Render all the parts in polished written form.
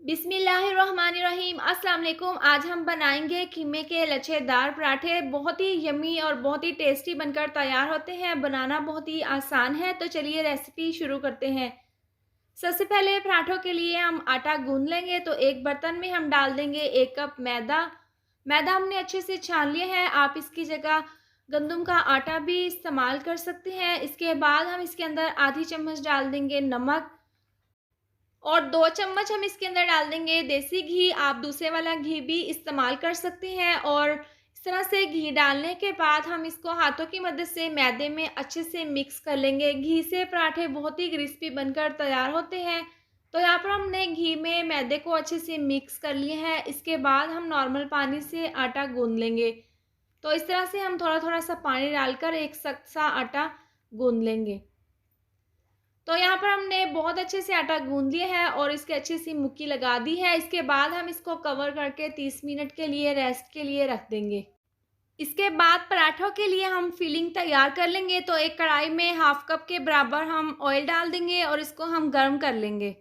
बिस्मिल्लाहिर्रहमानिर्रहीम। अस्सलाम वालेकुम। आज हम बनाएंगे कीमे के लच्छेदार पराठे। बहुत ही यम्मी और बहुत ही टेस्टी बनकर तैयार होते हैं। बनाना बहुत ही आसान है, तो चलिए रेसिपी शुरू करते हैं। सबसे पहले पराठों के लिए हम आटा गूंद लेंगे। तो एक बर्तन में हम डाल देंगे 1 कप मैदा। मैदा हमने अच्छे से छान लिया है। आप इसकी जगह गंदम का आटा भी इस्तेमाल कर सकते हैं। इसके बाद हम इसके अंदर आधी चम्मच डाल देंगे नमक और 2 चम्मच हम इसके अंदर डाल देंगे देसी घी। आप दूसरे वाला घी भी इस्तेमाल कर सकते हैं। और इस तरह से घी डालने के बाद हम इसको हाथों की मदद से मैदे में अच्छे से मिक्स कर लेंगे। घी से पराठे बहुत ही क्रिस्पी बनकर तैयार होते हैं। तो यहाँ पर हमने घी में मैदे को अच्छे से मिक्स कर लिया है। इसके बाद हम नॉर्मल पानी से आटा गूंद लेंगे। तो इस तरह से हम थोड़ा थोड़ा सा पानी डालकर एक सख्त सा आटा गूंद लेंगे। तो यहाँ पर हमने बहुत अच्छे से आटा गूंद लिया है और इसके अच्छी सी मुक्की लगा दी है। इसके बाद हम इसको कवर करके 30 मिनट के लिए रेस्ट के लिए रख देंगे। इसके बाद पराठों के लिए हम फिलिंग तैयार कर लेंगे। तो एक कढ़ाई में हाफ कप के बराबर हम ऑयल डाल देंगे और इसको हम गर्म कर लेंगे।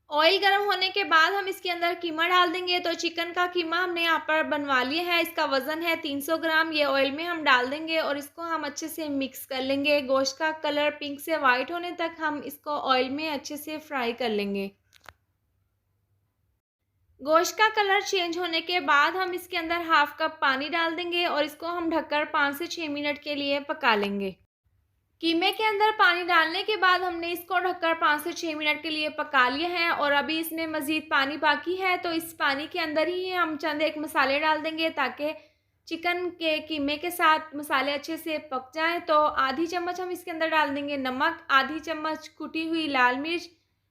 ऑयल गर्म होने के बाद हम इसके अंदर कीमा डाल देंगे। तो चिकन का कीमा हमने यहाँ पर बनवा लिया है। इसका वज़न है 300 ग्राम। ये ऑयल में हम डाल देंगे और इसको हम अच्छे से मिक्स कर लेंगे। गोश्त का कलर पिंक से वाइट होने तक हम इसको ऑयल में अच्छे से फ्राई कर लेंगे। गोश्त का कलर चेंज होने के बाद हम इसके अंदर हाफ कप पानी डाल देंगे और इसको हम ढककर 5 से 6 मिनट के लिए पका लेंगे। कीमे के अंदर पानी डालने के बाद हमने इसको ढककर 5 से 6 मिनट के लिए पका लिया है और अभी इसमें मज़ीद पानी बाकी है। तो इस पानी के अंदर ही हम चंद एक मसाले डाल देंगे ताकि चिकन के कीमे के साथ मसाले अच्छे से पक जाएं। तो आधी चम्मच हम इसके अंदर डाल देंगे नमक, आधी चम्मच कुटी हुई लाल मिर्च,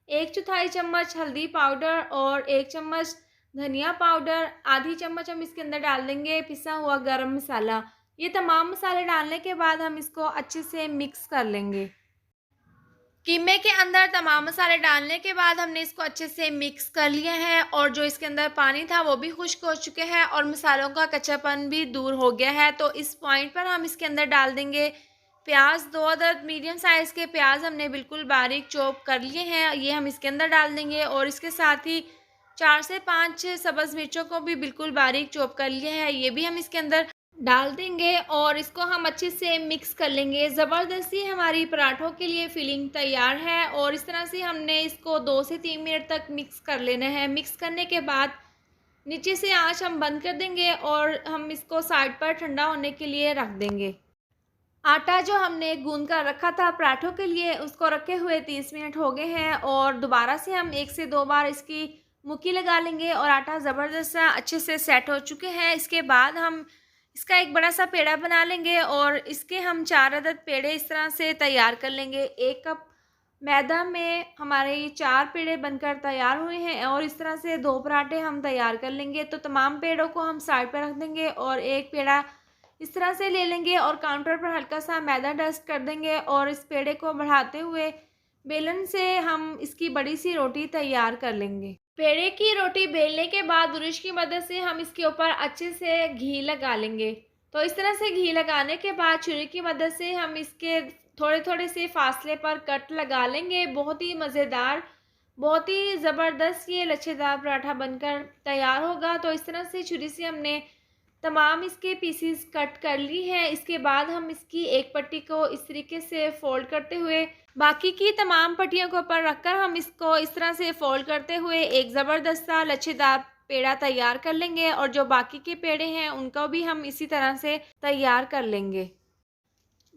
1/4 चम्मच हल्दी पाउडर और 1 चम्मच धनिया पाउडर, आधी चम्मच हम इसके अंदर डाल देंगे पिसा हुआ गरम मसाला। ये तमाम मसाले डालने के बाद हम इसको अच्छे से मिक्स कर लेंगे। कीमे के अंदर तमाम मसाले डालने के बाद हमने इसको अच्छे से मिक्स कर लिया है और जो इसके अंदर पानी था वो भी खुश्क हो चुके हैं और मसालों का कच्चापन भी दूर हो गया है। तो इस पॉइंट पर हम इसके अंदर डाल देंगे प्याज। 2 अदद मीडियम साइज़ के प्याज हमने बिल्कुल बारीक चॉप कर लिए हैं। ये हम इसके अंदर डाल देंगे और इसके साथ ही 4 से 5 सब्ज़ मिर्चों को भी बिल्कुल बारीक चॉप कर लिया है। ये भी हम इसके अंदर डाल देंगे और इसको हम अच्छे से मिक्स कर लेंगे। ज़बरदस्ती हमारी पराठों के लिए फिलिंग तैयार है और इस तरह से हमने इसको 2 से 3 मिनट तक मिक्स कर लेना है। मिक्स करने के बाद नीचे से आंच हम बंद कर देंगे और हम इसको साइड पर ठंडा होने के लिए रख देंगे। आटा जो हमने गूंद कर रखा था पराठों के लिए उसको रखे हुए 30 मिनट हो गए हैं और दोबारा से हम 1 से 2 बार इसकी मुक्की लगा लेंगे और आटा ज़बरदस्त सा अच्छे से सेट हो चुके हैं। इसके बाद हम इसका एक बड़ा सा पेड़ा बना लेंगे और इसके हम 4 अदद पेड़े इस तरह से तैयार कर लेंगे। 1 कप मैदा में हमारे ये 4 पेड़े बनकर तैयार हुए हैं और इस तरह से 2 पराठे हम तैयार कर लेंगे। तो तमाम पेड़ों को हम साइड पर रख देंगे और एक पेड़ा इस तरह से ले लेंगे और काउंटर पर हल्का सा मैदा डस्ट कर देंगे और इस पेड़े को बढ़ाते हुए बेलन से हम इसकी बड़ी सी रोटी तैयार कर लेंगे। पेड़े की रोटी बेलने के बाद ब्रश की मदद से हम इसके ऊपर अच्छे से घी लगा लेंगे। तो इस तरह से घी लगाने के बाद छुरी की मदद से हम इसके थोड़े थोड़े से फासले पर कट लगा लेंगे। बहुत ही मज़ेदार, बहुत ही ज़बरदस्त ये लच्छेदार पराठा बनकर तैयार होगा। तो इस तरह से छुरी से हमने तमाम इसके पीसीस कट कर ली हैं। इसके बाद हम इसकी एक पट्टी को इस तरीके से फ़ोल्ड करते हुए बाकी की तमाम पट्टियों के ऊपर रखकर हम इसको इस तरह से फ़ोल्ड करते हुए एक ज़बरदस्त सा लच्छेदार पेड़ा तैयार कर लेंगे और जो बाकी के पेड़े हैं उनको भी हम इसी तरह से तैयार कर लेंगे।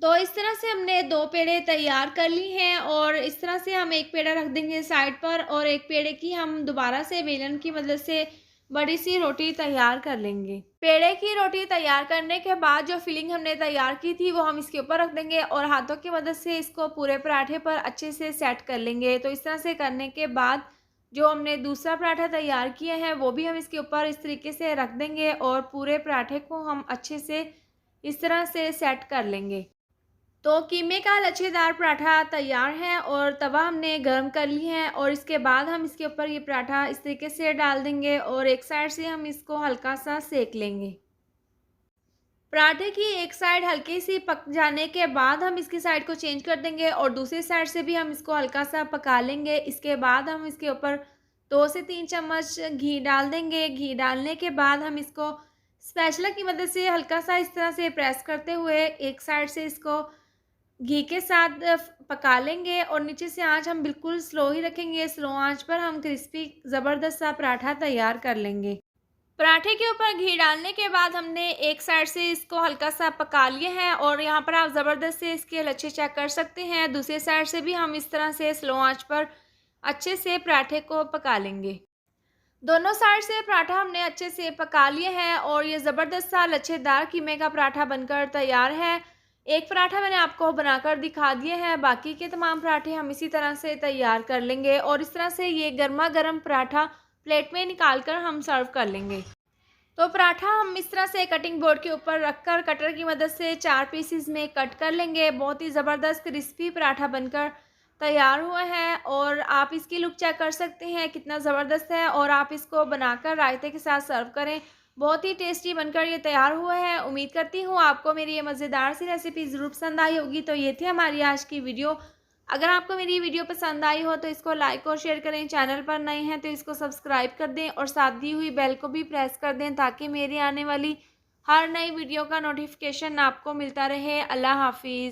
तो इस तरह से हमने 2 पेड़े तैयार कर ली हैं और इस तरह से हम एक पेड़ा रख देंगे साइड पर और एक पेड़े की हम दोबारा से बेलन की मदद से बड़ी सी रोटी तैयार कर लेंगे। पेड़े की रोटी तैयार करने के बाद जो फिलिंग हमने तैयार की थी वो हम इसके ऊपर रख देंगे और हाथों की मदद से इसको पूरे पराठे पर अच्छे से सेट कर लेंगे। तो इस तरह से करने के बाद जो हमने दूसरा पराठा तैयार किया है वो भी हम इसके ऊपर इस तरीके से रख देंगे और पूरे पराठे को हम अच्छे से इस तरह से सेट कर लेंगे। तो कीमे का लच्छेदार पराठा तैयार है और तवा हमने गर्म कर लिया है और इसके बाद हम इसके ऊपर ये पराठा इस तरीके से डाल देंगे और एक साइड से हम इसको हल्का सा सेक लेंगे। पराठे की एक साइड हल्की सी पक जाने के बाद हम इसकी साइड को चेंज कर देंगे और दूसरी साइड से भी हम इसको हल्का सा पका लेंगे। इसके बाद हम इसके ऊपर 2 से 3 चम्मच घी डाल देंगे। घी डालने के बाद हम इसको स्पैचुला की मदद से हल्का-सा इस तरह से प्रेस करते हुए एक साइड से इसको घी के साथ पका लेंगे और नीचे से आँच हम बिल्कुल स्लो ही रखेंगे। स्लो आँच पर हम क्रिस्पी ज़बरदस्त सा पराठा तैयार कर लेंगे। पराठे के ऊपर घी डालने के बाद हमने एक साइड से इसको हल्का-सा पका लिया है और यहाँ पर आप ज़बरदस्त से इसके लच्छे चेक कर सकते हैं। दूसरी साइड से भी हम इस तरह से स्लो आँच पर अच्छे से पराठे को पका लेंगे। दोनों साइड से पराठा हमने अच्छे से पका लिया है और ये ज़बरदस्त सा लच्छेदार कीमे का पराठा बनकर तैयार है। एक पराठा मैंने आपको बनाकर दिखा दिया है, बाकी के तमाम पराठे हम इसी तरह से तैयार कर लेंगे और इस तरह से ये गर्मा-गर्म पराठा प्लेट में निकाल कर हम सर्व कर लेंगे। तो पराठा हम इस तरह से कटिंग बोर्ड के ऊपर रखकर कटर की मदद से 4 पीसेस में कट कर लेंगे। बहुत ही ज़बरदस्त क्रिस्पी पराठा बनकर तैयार हुआ है और आप इसकी लुक चेक कर सकते हैं कितना ज़बरदस्त है और आप इसको बनाकर रायते के साथ सर्व करें। बहुत ही टेस्टी बनकर ये तैयार हुआ है। उम्मीद करती हूँ आपको मेरी ये मज़ेदार सी रेसिपी ज़रूर पसंद आई होगी। तो ये थी हमारी आज की वीडियो। अगर आपको मेरी वीडियो पसंद आई हो तो इसको लाइक और शेयर करें। चैनल पर नए हैं तो इसको सब्सक्राइब कर दें और साथ दी हुई बेल को भी प्रेस कर दें ताकि मेरी आने वाली हर नई वीडियो का नोटिफिकेशन आपको मिलता रहे। अल्लाह हाफ़िज़।